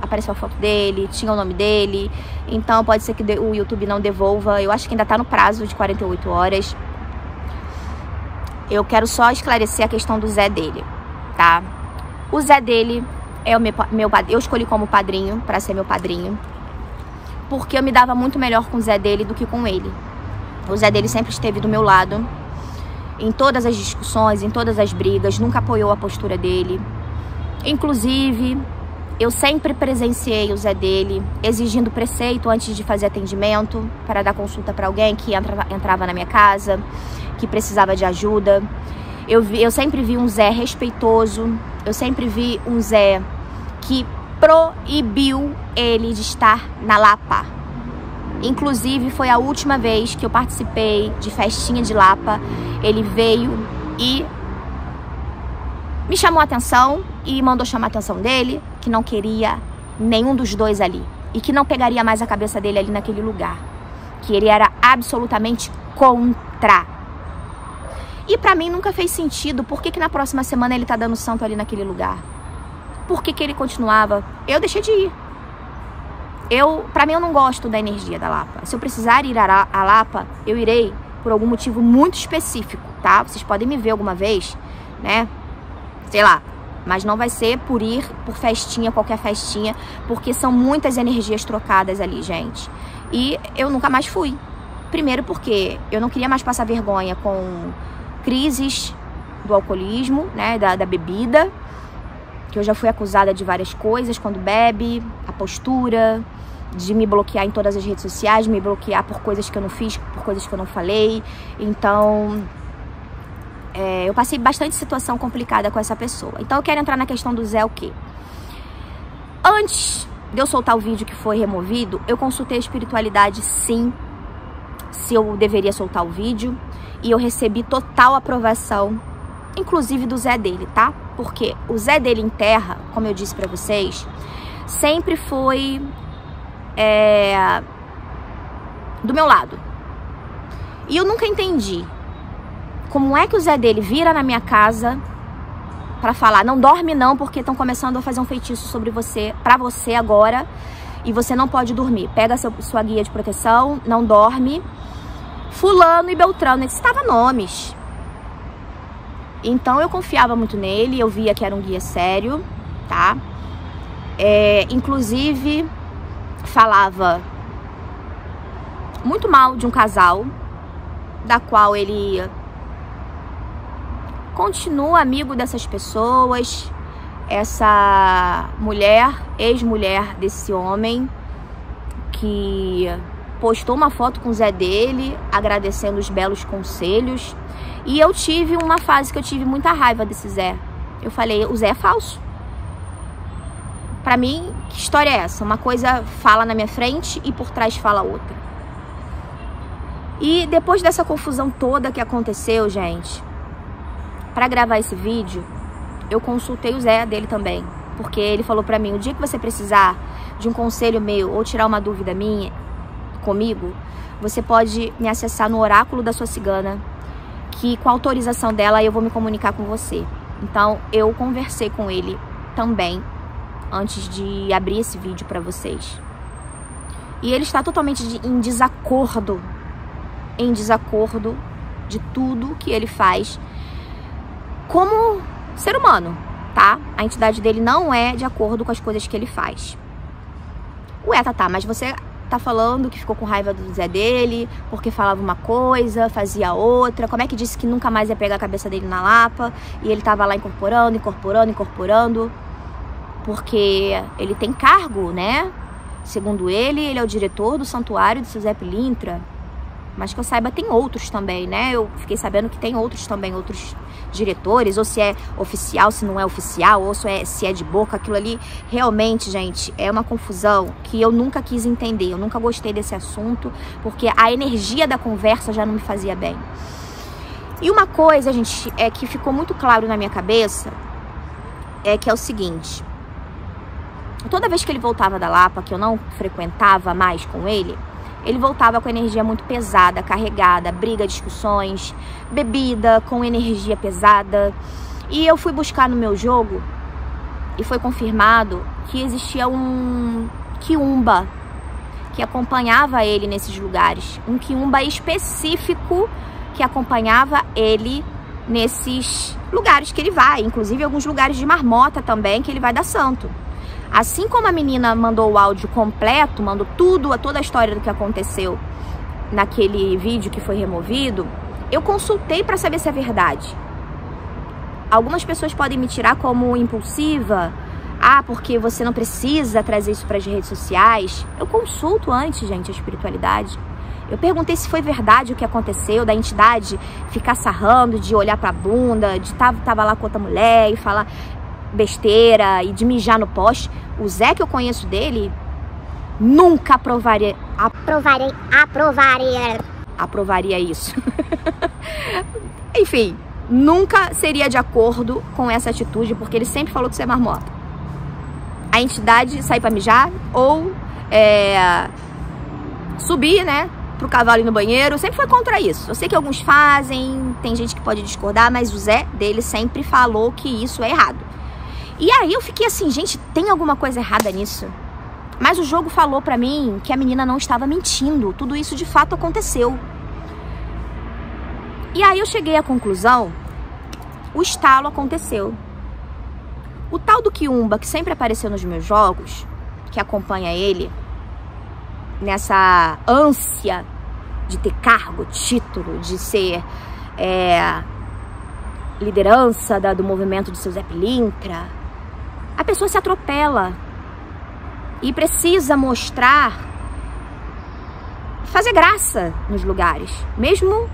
Speaker 1: apareceu a foto dele, tinha o nome dele. Então pode ser que o YouTube não devolva. Eu acho que ainda tá no prazo de 48 horas. Eu quero só esclarecer a questão do Zé dele, tá? O Zé dele é o meu padrinho. Eu escolhi como padrinho, pra ser meu padrinho, porque eu me dava muito melhor com o Zé dele do que com ele. O Zé dele sempre esteve do meu lado, em todas as discussões, em todas as brigas, nunca apoiou a postura dele. Inclusive, eu sempre presenciei o Zé dele exigindo preceito antes de fazer atendimento, para dar consulta para alguém que entrava na minha casa, que precisava de ajuda. Eu sempre vi um Zé respeitoso, eu sempre vi um Zé que proibiu ele de estar na Lapa. Inclusive, foi a última vez que eu participei de festinha de Lapa, ele veio e me chamou a atenção e mandou chamar a atenção dele, que não queria nenhum dos dois ali, e que não pegaria mais a cabeça dele ali naquele lugar, que ele era absolutamente contra. E pra mim nunca fez sentido, por que na próxima semana ele tá dando santo ali naquele lugar? Por que ele continuava? Eu deixei de ir. Pra mim, eu não gosto da energia da Lapa. Se eu precisar ir à Lapa, eu irei por algum motivo muito específico, tá? Vocês podem me ver alguma vez, né? Sei lá. Mas não vai ser por ir por festinha, qualquer festinha, porque são muitas energias trocadas ali, gente. E eu nunca mais fui. Primeiro porque eu não queria mais passar vergonha com crises do alcoolismo, né? Da bebida. Que eu já fui acusada de várias coisas quando bebe, a postura, de me bloquear em todas as redes sociais, me bloquear por coisas que eu não fiz, por coisas que eu não falei. Então, eu passei bastante situação complicada com essa pessoa. Então eu quero entrar na questão do Zé o quê? Antes de eu soltar o vídeo que foi removido, eu consultei a espiritualidade, sim, se eu deveria soltar o vídeo. E eu recebi total aprovação, inclusive do Zé dele, tá? Porque o Zé dele em terra, como eu disse pra vocês, sempre foi do meu lado. E eu nunca entendi como é que o Zé dele vira na minha casa pra falar, não dorme não, porque estão começando a fazer um feitiço sobre você, pra você agora, e você não pode dormir. Pega sua guia de proteção, não dorme. Fulano e Beltrano, ele citava nomes. Então eu confiava muito nele, eu via que era um guia sério, tá? Inclusive, falava muito mal de um casal, da qual ele continua amigo dessas pessoas. Essa mulher, ex-mulher desse homem, que postou uma foto com o Zé dele, agradecendo os belos conselhos. E eu tive uma fase que eu tive muita raiva desse Zé. Eu falei, o Zé é falso. Pra mim, que história é essa? Uma coisa fala na minha frente e por trás fala outra. E depois dessa confusão toda que aconteceu, gente, pra gravar esse vídeo, eu consultei o Zé dele também. Porque ele falou pra mim, o dia que você precisar de um conselho meu ou tirar uma dúvida minha comigo, você pode me acessar no oráculo da sua cigana, que com a autorização dela eu vou me comunicar com você. Então eu conversei com ele também antes de abrir esse vídeo pra vocês. E ele está totalmente em desacordo de tudo que ele faz como ser humano, tá? A entidade dele não é de acordo com as coisas que ele faz. Ué, Tatá, mas você tá falando que ficou com raiva do Zé dele, porque falava uma coisa, fazia outra. Como é que disse que nunca mais ia pegar a cabeça dele na lapa? E ele tava lá incorporando. Porque ele tem cargo, né? Segundo ele é o diretor do santuário de seu Zé Pilintra. Mas que eu saiba, tem outros também, né? Eu fiquei sabendo que tem outros também, outros diretores, ou se é oficial, se não é oficial, ou se é de boca. Aquilo ali, realmente, gente, é uma confusão que eu nunca quis entender. Eu nunca gostei desse assunto, porque a energia da conversa já não me fazia bem. E uma coisa, gente, é que ficou muito claro na minha cabeça, é que é o seguinte. Toda vez que ele voltava da Lapa, que eu não frequentava mais com ele voltava com energia muito pesada, carregada, briga, discussões, bebida com energia pesada. E eu fui buscar no meu jogo e foi confirmado que existia um quiumba que acompanhava ele nesses lugares. Um quiumba específico que acompanhava ele nesses lugares que ele vai. Inclusive alguns lugares de marmota também que ele vai dar santo. Assim como a menina mandou o áudio completo, mandou toda a história do que aconteceu naquele vídeo que foi removido, eu consultei para saber se é verdade. Algumas pessoas podem me tirar como impulsiva, porque você não precisa trazer isso para as redes sociais. Eu consulto antes, gente, a espiritualidade. Eu perguntei se foi verdade o que aconteceu, da entidade ficar sarrando, de olhar pra bunda, de tava lá com outra mulher e falar besteira e de mijar no poste. O Zé que eu conheço dele nunca aprovaria isso. Enfim, nunca seria de acordo com essa atitude, porque ele sempre falou que você é marmota. A entidade sair pra mijar ou subir, né, pro cavalo ir no banheiro, sempre foi contra isso. Eu sei que alguns fazem, tem gente que pode discordar, mas o Zé dele sempre falou que isso é errado. E aí eu fiquei assim, gente, tem alguma coisa errada nisso? Mas o jogo falou pra mim que a menina não estava mentindo. Tudo isso de fato aconteceu. E aí eu cheguei à conclusão, o estalo aconteceu. O tal do quiumba que sempre apareceu nos meus jogos, que acompanha ele nessa ânsia de ter cargo, título, de ser liderança do movimento de seu Zé Pilintra, a pessoa se atropela e precisa mostrar, fazer graça nos lugares, mesmo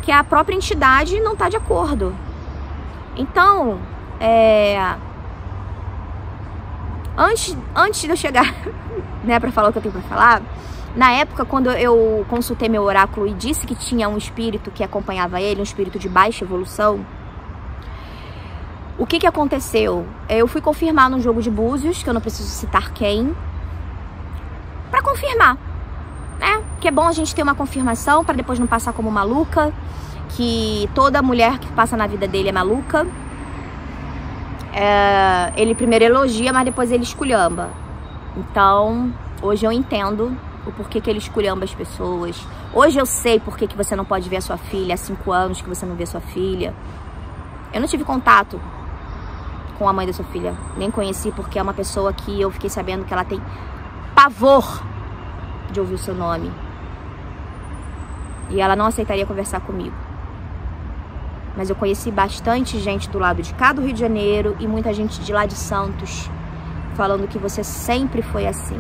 Speaker 1: que a própria entidade não está de acordo. Então, antes de eu chegar, né, para falar o que eu tenho para falar, na época, quando eu consultei meu oráculo e disse que tinha um espírito que acompanhava ele, um espírito de baixa evolução, o que aconteceu? Eu fui confirmar no jogo de Búzios, que eu não preciso citar quem, para confirmar, né? Que é bom a gente ter uma confirmação para depois não passar como maluca, que toda mulher que passa na vida dele é maluca. Ele primeiro elogia, mas depois ele esculhamba. Então, hoje eu entendo o porquê que ele esculhamba as pessoas. Hoje eu sei porquê que você não pode ver a sua filha, há 5 anos que você não vê sua filha. Eu não tive contato com a mãe da sua filha, nem conheci, porque é uma pessoa que eu fiquei sabendo que ela tem pavor de ouvir o seu nome. E ela não aceitaria conversar comigo. Mas eu conheci bastante gente do lado de cá do Rio de Janeiro e muita gente de lá de Santos, falando que você sempre foi assim.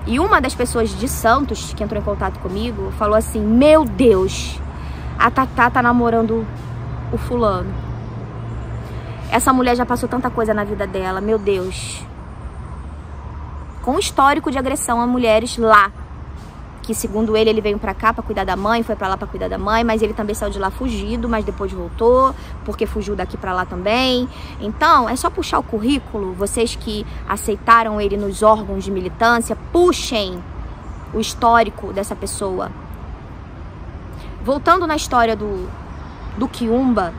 Speaker 1: E uma das pessoas de Santos que entrou em contato comigo falou assim: meu Deus, a Tatá tá namorando o fulano. Essa mulher já passou tanta coisa na vida dela, meu Deus. Com histórico de agressão a mulheres lá. Que segundo ele veio pra cá pra cuidar da mãe, foi pra lá pra cuidar da mãe, mas ele também saiu de lá fugido, mas depois voltou, porque fugiu daqui pra lá também. Então, é só puxar o currículo, vocês que aceitaram ele nos órgãos de militância, puxem o histórico dessa pessoa. Voltando na história do quiumba,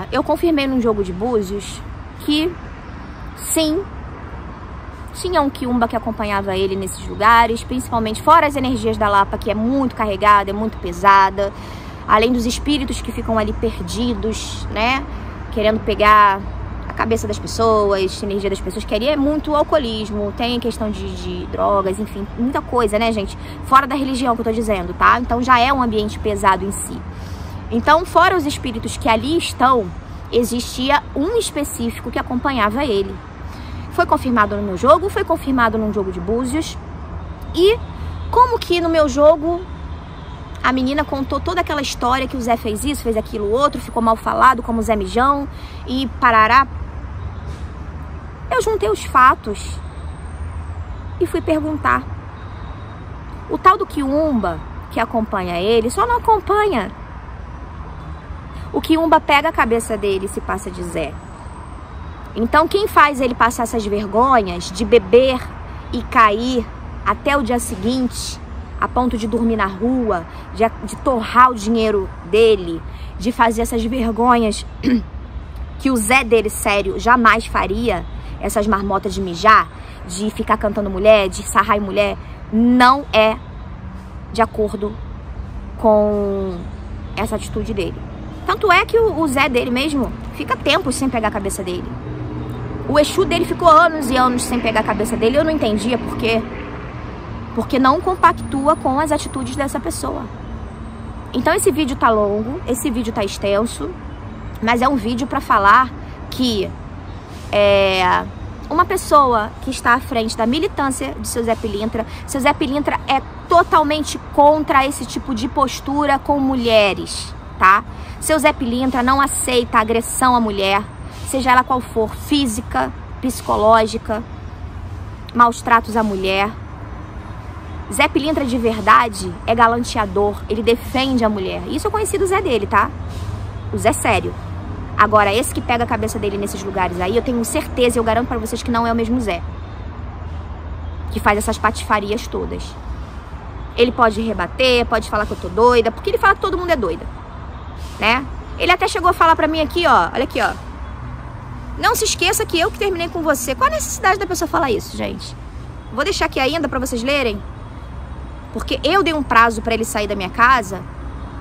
Speaker 1: eu confirmei num jogo de Búzios que, sim, tinha um quiumba que acompanhava ele nesses lugares, principalmente fora as energias da Lapa, que é muito carregada, é muito pesada, além dos espíritos que ficam ali perdidos, né, querendo pegar a cabeça das pessoas, a energia das pessoas, queria muito alcoolismo, tem questão de drogas, enfim, muita coisa, né, gente, fora da religião que eu tô dizendo, tá? Então já é um ambiente pesado em si. Então, fora os espíritos que ali estão, existia um específico que acompanhava ele. Foi confirmado no meu jogo, foi confirmado num jogo de Búzios. E como que no meu jogo a menina contou toda aquela história que o Zé fez isso, fez aquilo outro, ficou mal falado como Zé Mijão e parará. Eu juntei os fatos e fui perguntar. O tal do quiumba que acompanha ele só não acompanha. O quiumba pega a cabeça dele e se passa de Zé. Então, quem faz ele passar essas vergonhas de beber e cair até o dia seguinte, a ponto de dormir na rua, de torrar o dinheiro dele, de fazer essas vergonhas que o Zé dele, sério, jamais faria, essas marmotas de mijar, de ficar cantando mulher, de sarrar em mulher, não é de acordo com essa atitude dele. Tanto é que o Zé dele mesmo fica tempos sem pegar a cabeça dele. O Exu dele ficou anos e anos sem pegar a cabeça dele. Eu não entendia por quê. Porque não compactua com as atitudes dessa pessoa. Então esse vídeo tá longo, esse vídeo tá extenso, mas é um vídeo para falar que uma pessoa que está à frente da militância de seu Zé Pilintra é totalmente contra esse tipo de postura com mulheres, tá? Seu Zé Pilintra não aceita agressão à mulher, seja ela qual for, física, psicológica, maus tratos à mulher. Zé Pilintra de verdade é galanteador, ele defende a mulher. Isso eu conheci do Zé dele, tá? O Zé sério. Agora, esse que pega a cabeça dele nesses lugares aí, eu tenho certeza, eu garanto pra vocês que não é o mesmo Zé. Que faz essas patifarias todas. Ele pode rebater, pode falar que eu tô doida, porque ele fala que todo mundo é doida, né? Ele até chegou a falar pra mim aqui, ó, olha aqui, ó. Não se esqueça que eu que terminei com você. Qual a necessidade da pessoa falar isso, gente? Vou deixar aqui ainda pra vocês lerem. Porque eu dei um prazo pra ele sair da minha casa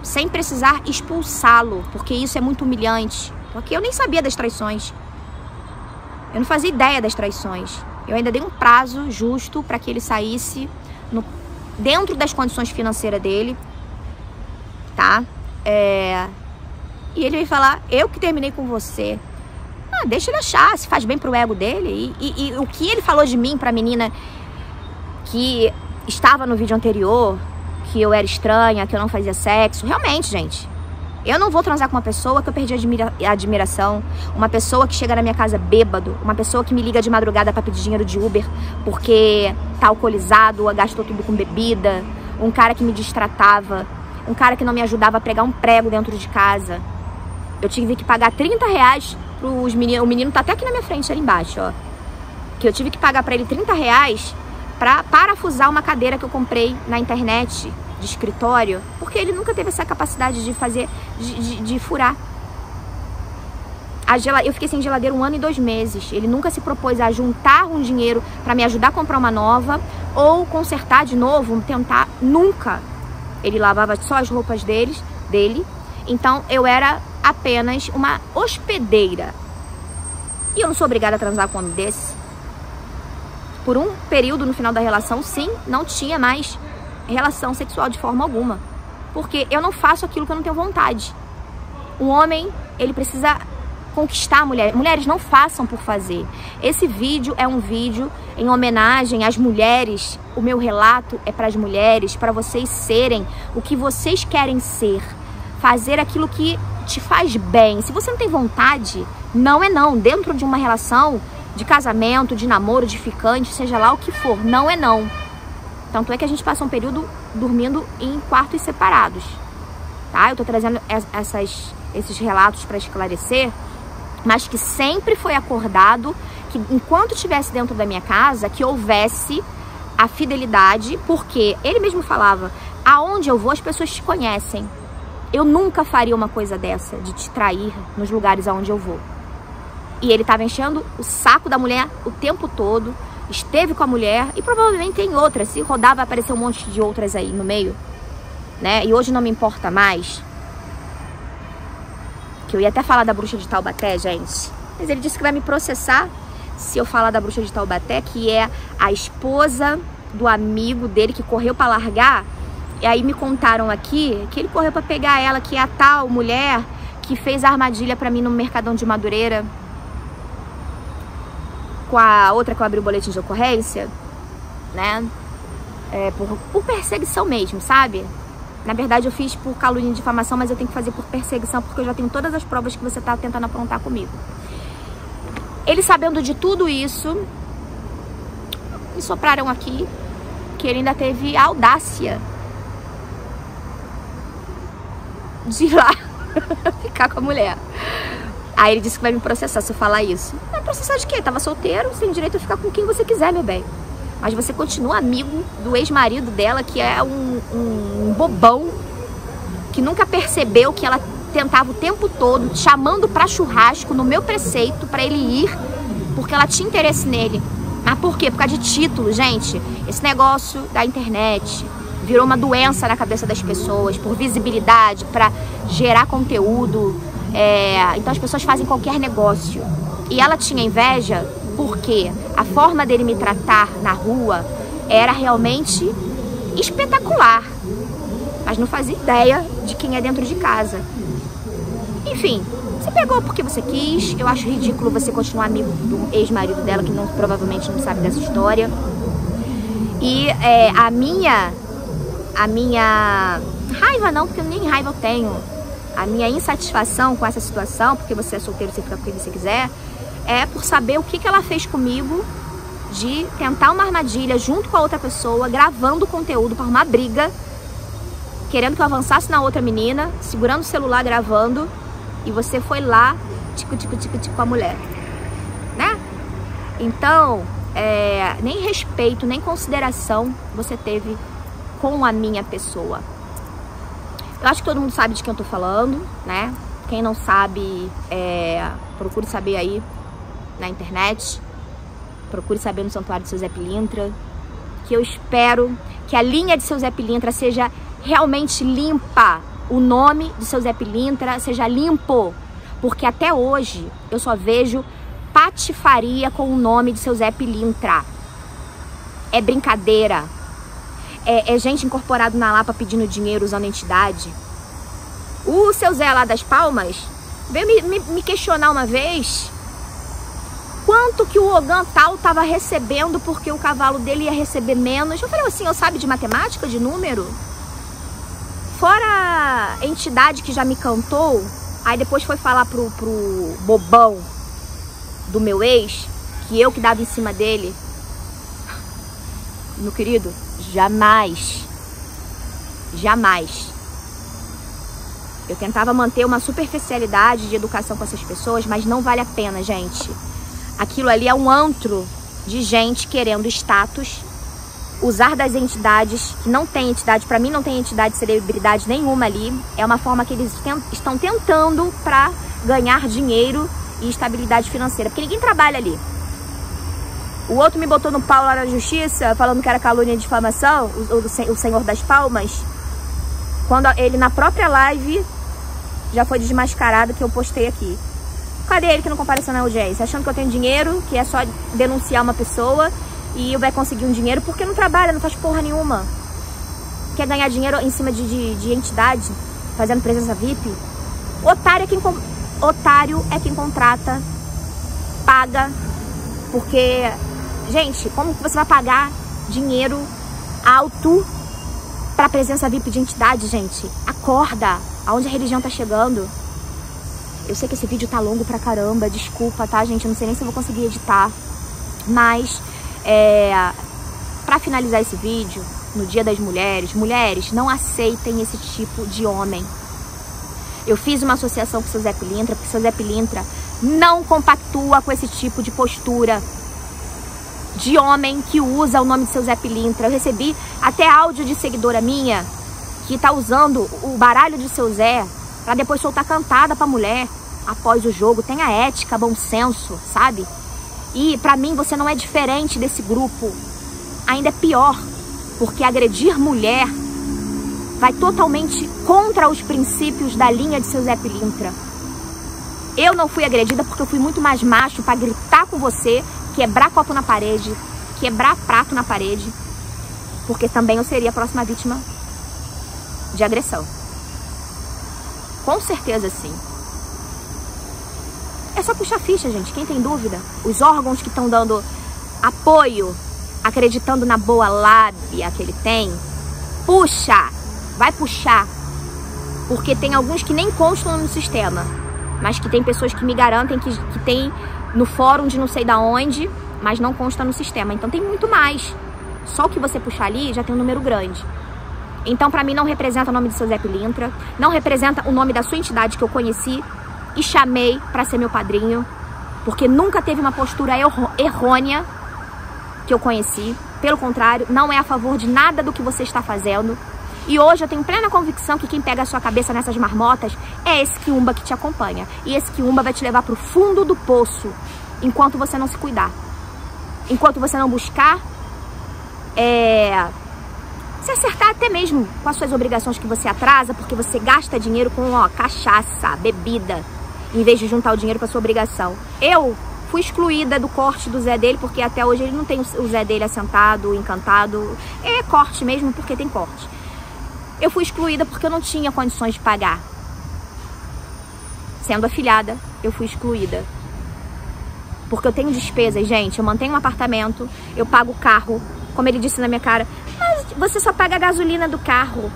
Speaker 1: sem precisar expulsá-lo, porque isso é muito humilhante. Porque eu nem sabia das traições. Eu não fazia ideia das traições. Eu ainda dei um prazo justo pra que ele saísse dentro das condições financeiras dele, tá? E ele veio falar, eu que terminei com você. Ah, deixa ele achar, se faz bem pro ego dele. E o que ele falou de mim pra menina que estava no vídeo anterior, que eu era estranha, que eu não fazia sexo, realmente, gente, eu não vou transar com uma pessoa que eu perdi a admiração, uma pessoa que chega na minha casa bêbado, uma pessoa que me liga de madrugada pra pedir dinheiro de Uber porque tá alcoolizado, gastou tudo com bebida, um cara que me destratava, um cara que não me ajudava a pregar um prego dentro de casa. Eu tive que pagar 30 reais pros meninos, o menino tá até aqui na minha frente, ali embaixo, ó, que eu tive que pagar pra ele 30 reais pra parafusar uma cadeira que eu comprei na internet de escritório, porque ele nunca teve essa capacidade de fazer, de furar. Eu fiquei sem geladeira 1 ano e 2 meses. Ele nunca se propôs a juntar um dinheiro pra me ajudar a comprar uma nova ou consertar de novo, tentar, nunca. Ele lavava só as roupas dele. Então eu era apenas uma hospedeira. E eu não sou obrigada a transar com um homem desse. Por um período no final da relação, sim, não tinha mais relação sexual de forma alguma. Porque eu não faço aquilo que eu não tenho vontade. O homem, ele precisa conquistar a mulher. Mulheres, não façam por fazer. Esse vídeo é um vídeo em homenagem às mulheres. O meu relato é para as mulheres, para vocês serem o que vocês querem ser. Fazer aquilo que te faz bem. Se você não tem vontade, não é não. Dentro de uma relação de casamento, de namoro, de ficante, seja lá o que for, não é não. Tanto é que a gente passa um período dormindo em quartos separados. Tá? Eu tô trazendo esses relatos para esclarecer, mas que sempre foi acordado que enquanto estivesse dentro da minha casa, que houvesse a fidelidade, porque ele mesmo falava, aonde eu vou as pessoas te conhecem. Eu nunca faria uma coisa dessa, de te trair nos lugares aonde eu vou. E ele estava enchendo o saco da mulher o tempo todo, esteve com a mulher e provavelmente tem outras. Se rodar vai aparecer um monte de outras aí no meio, né? E hoje não me importa mais. Que eu ia até falar da bruxa de Taubaté, gente. Mas ele disse que vai me processar se eu falar da bruxa de Taubaté, que é a esposa do amigo dele que correu para largar. E aí me contaram aqui que ele correu para pegar ela, que é a tal mulher que fez a armadilha para mim no Mercadão de Madureira. Com a outra que eu abri o boletim de ocorrência, né? Por perseguição mesmo, sabe? Na verdade eu fiz por calúnia e difamação, mas eu tenho que fazer por perseguição, porque eu já tenho todas as provas que você tá tentando aprontar comigo. Ele, sabendo de tudo isso, me sopraram aqui que ele ainda teve a audácia de ir lá ficar com a mulher. Aí ele disse que vai me processar se eu falar isso. Vai processar de quê? Tava solteiro, você tem direito a ficar com quem você quiser, meu bem. Mas você continua amigo do ex-marido dela, que é um bobão, que nunca percebeu que ela tentava o tempo todo, chamando pra churrasco no meu preceito, pra ele ir, porque ela tinha interesse nele. Mas por quê? Por causa de título, gente. Esse negócio da internet virou uma doença na cabeça das pessoas, por visibilidade, pra gerar conteúdo. Então as pessoas fazem qualquer negócio. E ela tinha inveja porque a forma dele me tratar na rua era realmente espetacular, mas não fazia ideia de quem é dentro de casa. Enfim, você pegou porque você quis. Eu acho ridículo você continuar amigo do ex-marido dela, que provavelmente não sabe dessa história. E a minha raiva não, porque nem raiva eu tenho. A minha insatisfação com essa situação, porque você é solteiro, você fica com quem você quiser, é por saber o que ela fez comigo de tentar uma armadilha junto com a outra pessoa, gravando conteúdo para uma briga, querendo que eu avançasse na outra menina, segurando o celular, gravando, e você foi lá, tico com a mulher, né? Então, nem respeito, nem consideração você teve com a minha pessoa. Eu acho que todo mundo sabe de quem eu tô falando, né? Quem não sabe, procure saber aí na internet. Procure saber no santuário do seu Zé Pilintra. Que eu espero que a linha de seu Zé Pilintra seja realmente limpa. O nome de seu Zé Pilintra seja limpo. Porque até hoje eu só vejo patifaria com o nome de seu Zé Pilintra. É brincadeira. É gente incorporado na Lapa pedindo dinheiro usando entidade. O seu Zé lá das Palmas veio me questionar uma vez quanto que o Ogan tal tava recebendo, porque o cavalo dele ia receber menos. Eu falei assim, eu sabe de matemática, de número? Fora a entidade que já me cantou, aí depois foi falar pro bobão do meu ex, que eu que dava em cima dele. Meu querido, jamais. Eu tentava manter uma superficialidade de educação com essas pessoas, mas não vale a pena, gente. Aquilo ali é um antro de gente querendo status, usar das entidades que não tem entidade. Pra mim não tem entidade de celebridade nenhuma ali. É uma forma que eles estão tentando pra ganhar dinheiro e estabilidade financeira, porque ninguém trabalha ali. O outro me botou no pau lá na justiça, falando que era calúnia e difamação, o senhor das Palmas, quando ele na própria live já foi desmascarado, que eu postei aqui. Cadê ele que não compareceu na audiência? Achando que eu tenho dinheiro, que é só denunciar uma pessoa e vai conseguir um dinheiro, porque não trabalha, não faz porra nenhuma. Quer ganhar dinheiro em cima de entidade, fazendo presença VIP? Otário é quem otário é quem contrata, paga, porque, gente, como que você vai pagar dinheiro alto pra presença VIP de entidade, gente? Acorda, aonde a religião tá chegando. Eu sei que esse vídeo tá longo pra caramba, desculpa, tá, gente? Eu não sei nem se eu vou conseguir editar, mas, pra finalizar esse vídeo, no Dia das Mulheres, mulheres, não aceitem esse tipo de homem. Eu fiz uma associação com o seu Zé Pilintra, porque o seu Zé Pilintra não compactua com esse tipo de postura de homem que usa o nome de seu Zé Pilintra. Eu recebi até áudio de seguidora minha que tá usando o baralho de seu Zé pra depois soltar cantada pra mulher após o jogo. Tenha ética, bom senso, sabe? E pra mim você não é diferente desse grupo. Ainda é pior, porque agredir mulher vai totalmente contra os princípios da linha de seu Zé Pilintra. Eu não fui agredida porque eu fui muito mais macho pra gritar com você, quebrar copo na parede, quebrar prato na parede, porque também eu seria a próxima vítima de agressão. Com certeza, sim. É só puxar ficha, gente. Quem tem dúvida? Os órgãos que estão dando apoio, acreditando na boa lábia que ele tem, puxa! Vai puxar. Porque tem alguns que nem constam no sistema, mas que tem pessoas que me garantem que tem no fórum de não sei da onde, mas não consta no sistema. Então tem muito mais. Só o que você puxar ali já tem um número grande. Então pra mim não representa o nome de seu Zé Pilintra, não representa o nome da sua entidade que eu conheci e chamei pra ser meu padrinho, porque nunca teve uma postura errônea que eu conheci. Pelo contrário, não é a favor de nada do que você está fazendo. E hoje eu tenho plena convicção que quem pega a sua cabeça nessas marmotas é esse quiumba que te acompanha. E esse quiumba vai te levar pro fundo do poço enquanto você não se cuidar. Enquanto você não buscar se acertar até mesmo com as suas obrigações que você atrasa, porque você gasta dinheiro com cachaça, bebida, em vez de juntar o dinheiro para sua obrigação. Eu fui excluída do corte do Zé dele, porque até hoje ele não tem o Zé dele assentado, encantado. É corte mesmo, porque tem corte. Eu fui excluída porque eu não tinha condições de pagar. Sendo afilhada, eu fui excluída. Porque eu tenho despesas, gente. Eu mantenho um apartamento, eu pago o carro. Como ele disse na minha cara, mas você só paga a gasolina do carro.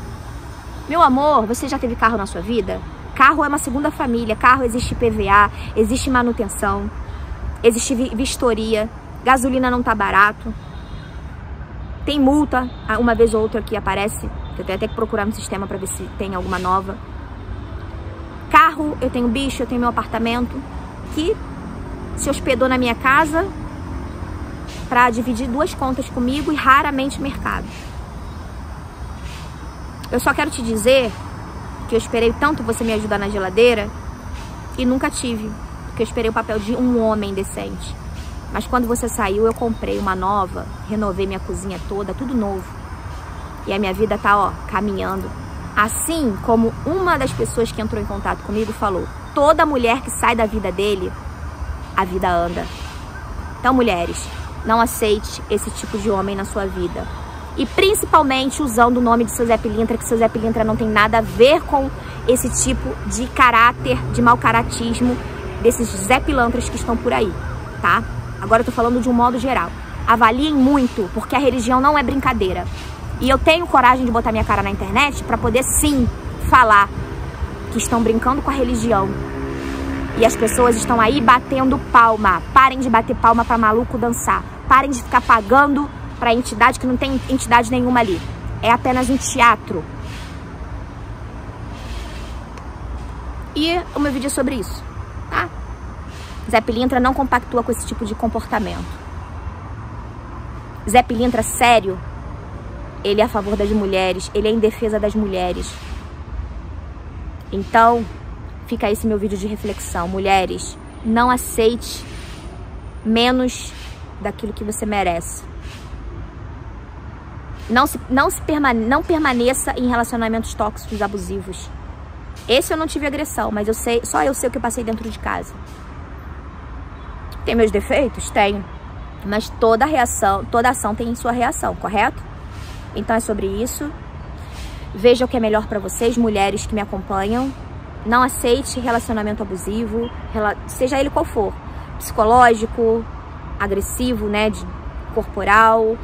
Speaker 1: Meu amor, você já teve carro na sua vida? Carro é uma segunda família. Carro existe PVA, existe manutenção, existe vistoria. Gasolina não tá barato. Tem multa, uma vez ou outra que aparece. Eu tenho até que procurar no sistema para ver se tem alguma nova. Carro, eu tenho bicho, eu tenho meu apartamento, que se hospedou na minha casa para dividir 2 contas comigo e raramente mercado. Eu só quero te dizer que eu esperei tanto você me ajudar na geladeira e nunca tive, porque eu esperei o papel de um homem decente. Mas quando você saiu, eu comprei uma nova, renovei minha cozinha toda, tudo novo. E a minha vida tá, caminhando. Assim como uma das pessoas que entrou em contato comigo falou, toda mulher que sai da vida dele, a vida anda. Então, mulheres, não aceite esse tipo de homem na sua vida. E principalmente usando o nome de seu Zé Pilintra, que seu Zé Pilintra não tem nada a ver com esse tipo de caráter, de mau caratismo desses Zé Pilantras que estão por aí, tá? Agora eu tô falando de um modo geral. Avaliem muito, porque a religião não é brincadeira. E eu tenho coragem de botar minha cara na internet pra poder, sim, falar que estão brincando com a religião. E as pessoas estão aí batendo palma. Parem de bater palma pra maluco dançar. Parem de ficar pagando pra entidade que não tem entidade nenhuma ali. É apenas um teatro. E o meu vídeo é sobre isso, tá? Zé Pilintra não compactua com esse tipo de comportamento. Zé Pilintra, sério, ele é a favor das mulheres, ele é em defesa das mulheres. Então, fica esse meu vídeo de reflexão. Mulheres, não aceite menos daquilo que você merece. Não permaneça em relacionamentos tóxicos, abusivos. Esse eu não tive agressão, mas só eu sei o que eu passei dentro de casa. Tem meus defeitos? Tenho. Mas toda ação tem sua reação, correto? Então é sobre isso. Veja o que é melhor pra vocês, mulheres que me acompanham. Não aceite relacionamento abusivo, seja ele qual for. Psicológico, agressivo, né, corporal,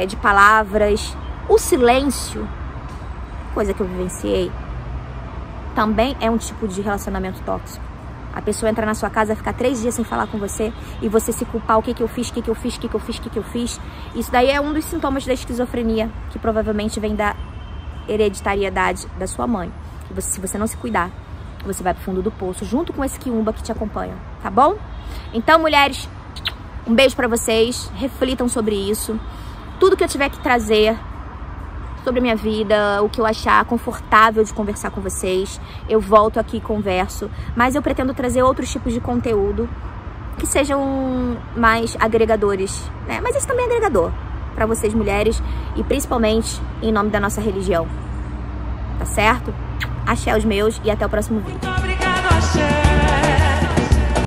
Speaker 1: de palavras. O silêncio, coisa que eu vivenciei, também é um tipo de relacionamento tóxico. A pessoa entra na sua casa, ficar 3 dias sem falar com você e você se culpar, o que eu fiz, o que eu fiz, o que eu fiz, o que eu fiz. Isso daí é um dos sintomas da esquizofrenia, que provavelmente vem da hereditariedade da sua mãe. E se você não se cuidar, você vai pro fundo do poço, junto com esse quiumba que te acompanha, tá bom? Então, mulheres, um beijo pra vocês, reflitam sobre isso. Tudo que eu tiver que trazer sobre a minha vida, o que eu achar confortável de conversar com vocês, eu volto aqui e converso. Mas eu pretendo trazer outros tipos de conteúdo que sejam mais agregadores, né? Mas isso também é agregador pra vocês, mulheres, e principalmente em nome da nossa religião. Tá certo? Axé os meus e até o próximo vídeo.